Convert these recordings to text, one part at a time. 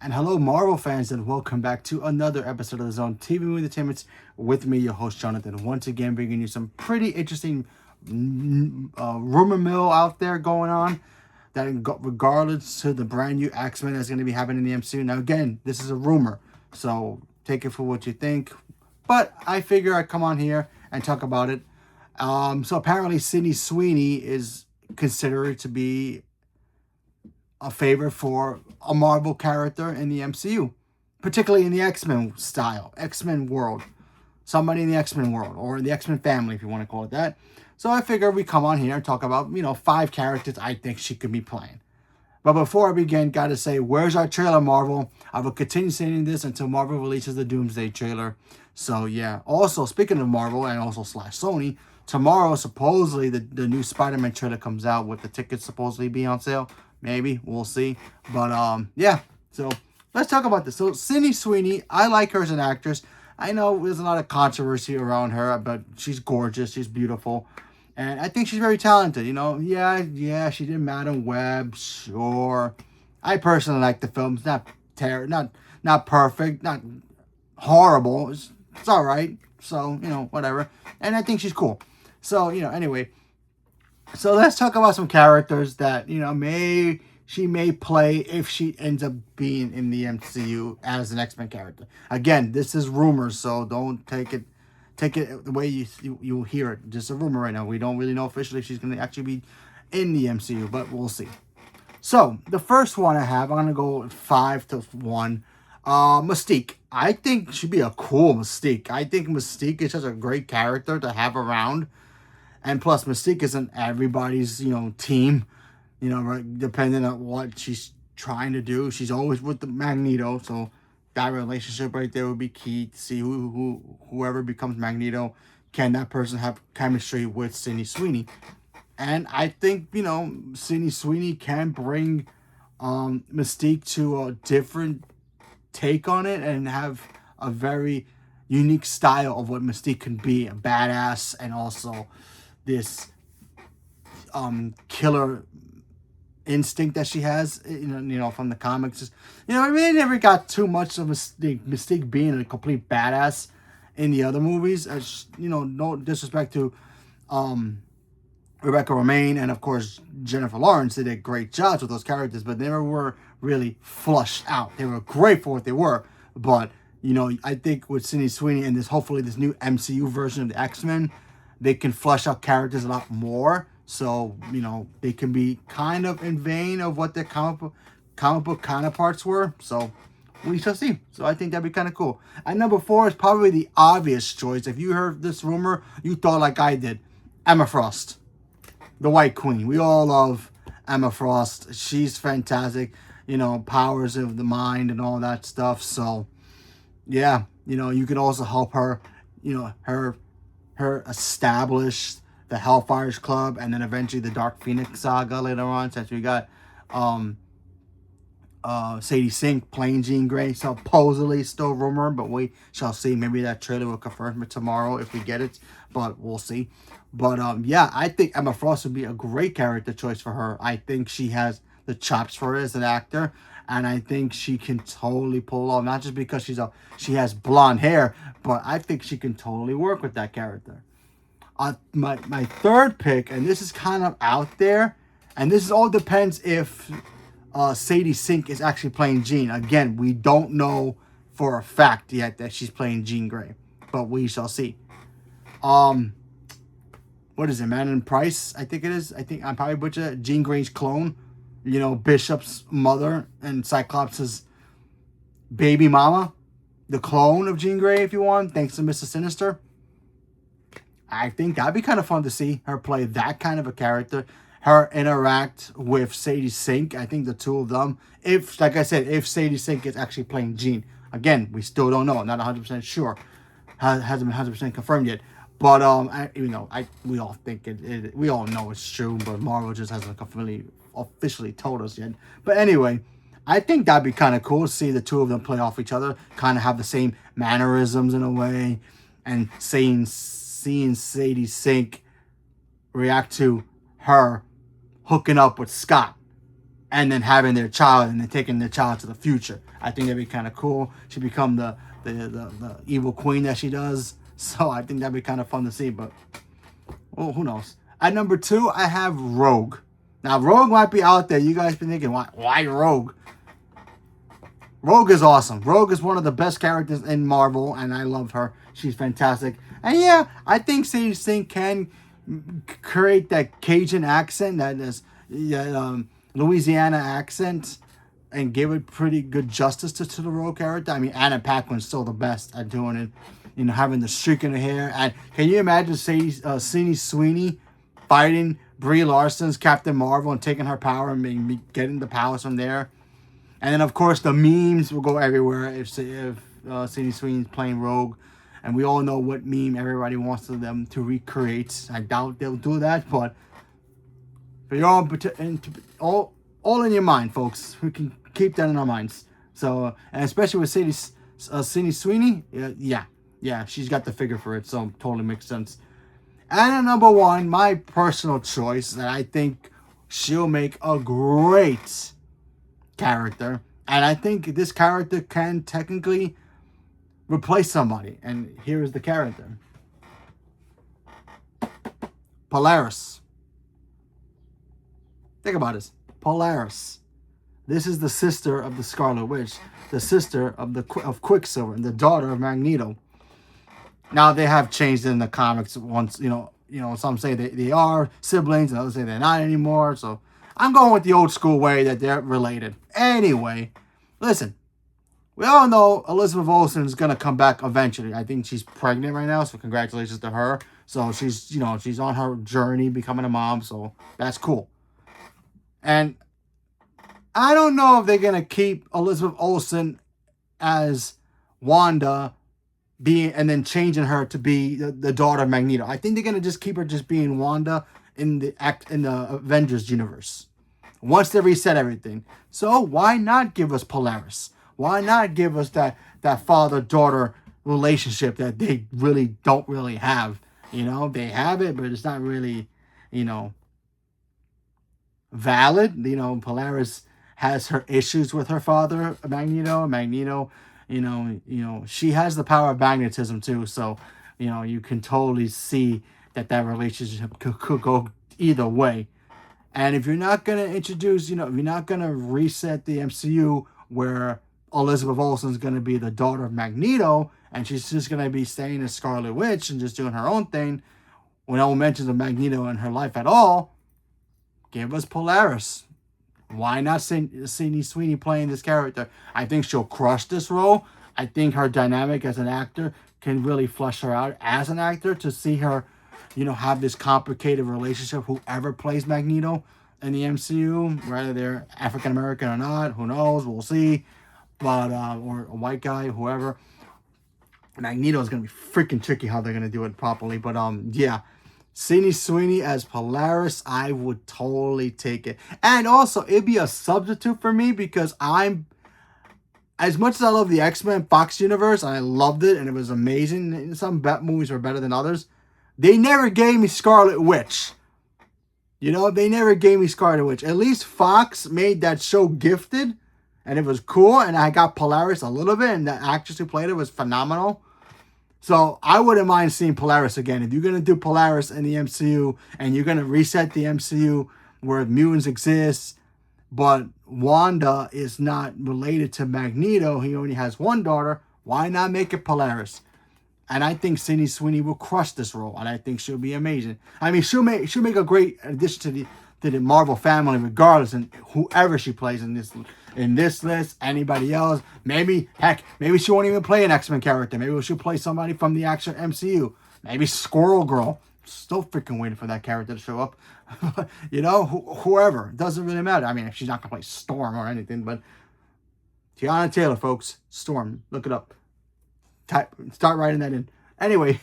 And hello, Marvel fans, and welcome back to another episode of the Zone TV Movie Entertainment with me, your host, Jonathan. Once again, bringing you some pretty interesting rumor mill out there going on that regardless to the brand new X-Men that's going to be happening in the MCU. Now, again, this is a rumor, so take it for what you think. But I figure I'd come on here and talk about it. So apparently, Sydney Sweeney is considered to be a favorite for a Marvel character in the MCU, particularly in the X-Men style, X-Men world. Somebody in the X-Men world, or the X-Men family, if you want to call it that. So I figured we come on here and talk about, 5 characters I think she could be playing. But before I begin, gotta say, where's our trailer, Marvel? I will continue saying this until Marvel releases the Doomsday trailer. So yeah. Also, speaking of Marvel and also / Sony, tomorrow supposedly the new Spider-Man trailer comes out with the tickets supposedly being on sale. Maybe, we'll see. But yeah. So let's talk about this. So Sydney Sweeney, I like her as an actress. I know there's a lot of controversy around her, but she's gorgeous, she's beautiful. And I think she's very talented, Yeah, she did Madam Web, sure. I personally like the film. It's not perfect, not horrible. It's all right. So, whatever. And I think she's cool. So, anyway. So let's talk about some characters that, she may play if she ends up being in the MCU as an X-Men character. Again, this is rumors, so don't take it the way you hear it. Just a rumor right now. We don't really know officially if she's going to actually be in the MCU, but we'll see. So the first one I have, I'm going to go 5-1. Mystique. I think she'd be a cool Mystique. I think Mystique is just a great character to have around. And plus, Mystique isn't everybody's, team, right, depending on what she's trying to do. She's always with the Magneto, so that relationship right there would be key to see whoever becomes Magneto, can that person have chemistry with Sydney Sweeney. And I think, Sydney Sweeney can bring Mystique to a different take on it and have a very unique style of what Mystique can be, a badass and also this killer instinct that she has, from the comics. I really never got too much of Mystique being a complete badass in the other movies. As no disrespect to Rebecca Romijn and of course Jennifer Lawrence, they did great jobs with those characters, but they never were really flushed out. They were great for what they were, but I think with Sydney Sweeney and hopefully this new MCU version of the X-Men, they can flush out characters a lot more. So, they can be kind of in vain of what their comic book counterparts were. So, we shall see. So, I think that'd be kind of cool. And number 4 is probably the obvious choice. If you heard this rumor, you thought like I did. Emma Frost. The White Queen. We all love Emma Frost. She's fantastic. Powers of the mind and all that stuff. So, yeah. You can also help her, her establish the Hellfires Club and then eventually the Dark Phoenix saga later on, since we got Sadie Sink playing Jean Grey, supposedly still rumor, but we shall see. Maybe that trailer will confirm it tomorrow if we get it, but we'll see. But yeah, I think Emma Frost would be a great character choice for her. I think she has the chops for it as an actor, and I think she can totally pull off, not just because she has blonde hair, but I think she can totally work with that character. My third pick, and this is kind of out there, and this all depends if Sadie Sink is actually playing Jean. Again, we don't know for a fact yet that she's playing Jean Grey, but we shall see. What is it, Madeline Price? I think it is. I think I'm probably butchering it. Jean Grey's clone. Bishop's mother and Cyclops' baby mama. The clone of Jean Grey, if you want, thanks to Mr. Sinister. I think that'd be kind of fun to see her play that kind of a character. Her interact with Sadie Sink. I think the two of them, if Sadie Sink is actually playing Jean. Again, we still don't know. Not 100% sure. Hasn't been 100% confirmed yet. But we all think we all know it's true, but Marvel just hasn't officially told us yet. But anyway, I think that'd be kind of cool to see the two of them play off each other, kind of have the same mannerisms in a way, and seeing Sadie Sink react to her hooking up with Scott and then having their child and then taking their child to the future. I think that'd be kind of cool. She become the evil queen that she does. So I think that'd be kind of fun to see. But well, who knows? At number 2, I have Rogue. Now Rogue might be out there. You guys been thinking, why Rogue? Rogue is awesome. Rogue is one of the best characters in Marvel, and I love her. She's fantastic. And yeah, I think Sadie Sink can create that Cajun accent, that is Louisiana accent, and give it pretty good justice to the Rogue character. I mean, Anna Paquin's still the best at doing it. You know, having the streak in her hair. And can you imagine Sydney Sweeney fighting Brie Larson's Captain Marvel and taking her power and getting the powers from there? And then, of course, the memes will go everywhere if Sydney Sweeney's playing Rogue. And we all know what meme everybody wants them to recreate. I doubt they'll do that, but for your all in your mind, folks. We can keep that in our minds. So, and especially with Sydney Sweeney, yeah, she's got the figure for it, so totally makes sense. And at number 1, my personal choice, that I think she'll make a great character, and I think this character can technically replace somebody. And here is the character: Polaris. Think about this. Polaris. This is the sister of the Scarlet Witch, the sister of Quicksilver, and the daughter of Magneto. Now they have changed in the comics once, some say they are siblings and others say they're not anymore. So I'm going with the old school way that they're related. Anyway, listen, we all know Elizabeth Olsen is going to come back eventually. I think she's pregnant right now, so congratulations to her. So she's on her journey becoming a mom, so that's cool. And I don't know if they're going to keep Elizabeth Olsen as Wanda and then changing her to be the daughter of Magneto. I think they're going to just keep her just being Wanda in the Avengers universe once they reset everything. So why not give us Polaris? Why not give us that father-daughter relationship that they really don't really have? They have it, but it's not really, valid. Polaris has her issues with her father, Magneto. Magneto, she has the power of magnetism too. So, you can totally see that relationship could go either way. And if you're not going to introduce, if you're not going to reset the MCU where Elizabeth Olsen is going to be the daughter of Magneto and she's just going to be staying as Scarlet Witch and just doing her own thing, with no mentions of Magneto in her life at all, give us Polaris. Why not Sydney Sweeney playing this character? I think she'll crush this role. I think her dynamic as an actor can really flesh her out as an actor, to see her, have this complicated relationship, whoever plays Magneto in the MCU, whether they're African American or not, who knows, we'll see. But or a white guy, whoever. Magneto is going to be freaking tricky how they're going to do it properly. But yeah. Sydney Sweeney as Polaris, I would totally take it. And also, it'd be a substitute for me, because as much as I love the X-Men Fox universe, and I loved it, and it was amazing, some movies were better than others, they never gave me Scarlet Witch. They never gave me Scarlet Witch. At least Fox made that show Gifted, and it was cool, and I got Polaris a little bit, and the actress who played it was phenomenal. So I wouldn't mind seeing Polaris again. If you're going to do Polaris in the MCU and you're going to reset the MCU where mutants exist, but Wanda is not related to Magneto, he only has one daughter, why not make it Polaris? And I think Sydney Sweeney will crush this role, and I think she'll be amazing. I mean, she'll make a great addition to the Marvel family, regardless, and whoever she plays in this list, anybody else. Maybe she won't even play an X-Men character. Maybe she'll play somebody from the actual MCU. Maybe Squirrel Girl. Still freaking waiting for that character to show up. Whoever. It doesn't really matter. I mean, she's not going to play Storm or anything, but Tiana Taylor, folks. Storm. Look it up. Start writing that in. Anyway.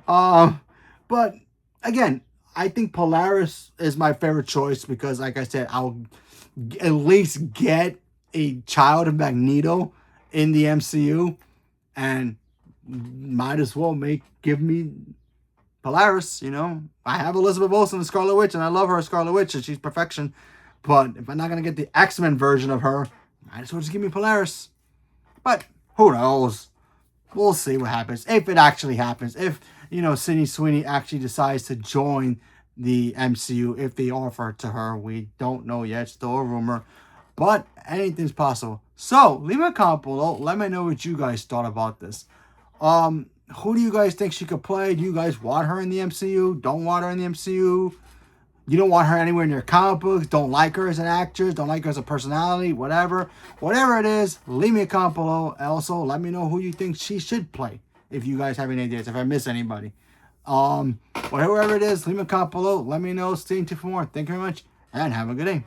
But, again, I think Polaris is my favorite choice because, like I said, I'll at least get a child of Magneto in the MCU, and might as well give me Polaris. I have Elizabeth Olsen, the Scarlet Witch, and I love her as Scarlet Witch, and she's perfection. But if I'm not going to get the X-Men version of her, might as well just give me Polaris. But who knows? We'll see what happens. If it actually happens. If, Sydney Sweeney actually decides to join the MCU. If they offer it to her. We don't know yet. It's still a rumor. But anything's possible. So, leave me a comment below. Let me know what you guys thought about this. Who do you guys think she could play? Do you guys want her in the MCU? Don't want her in the MCU? You don't want her anywhere in your comic books? Don't like her as an actress? Don't like her as a personality? Whatever. Whatever it is, leave me a comment below. Also, let me know who you think she should play. If you guys have any ideas. If I miss anybody. Whatever it is, leave me a comment below. Let me know. Stay tuned for more. Thank you very much. And have a good day.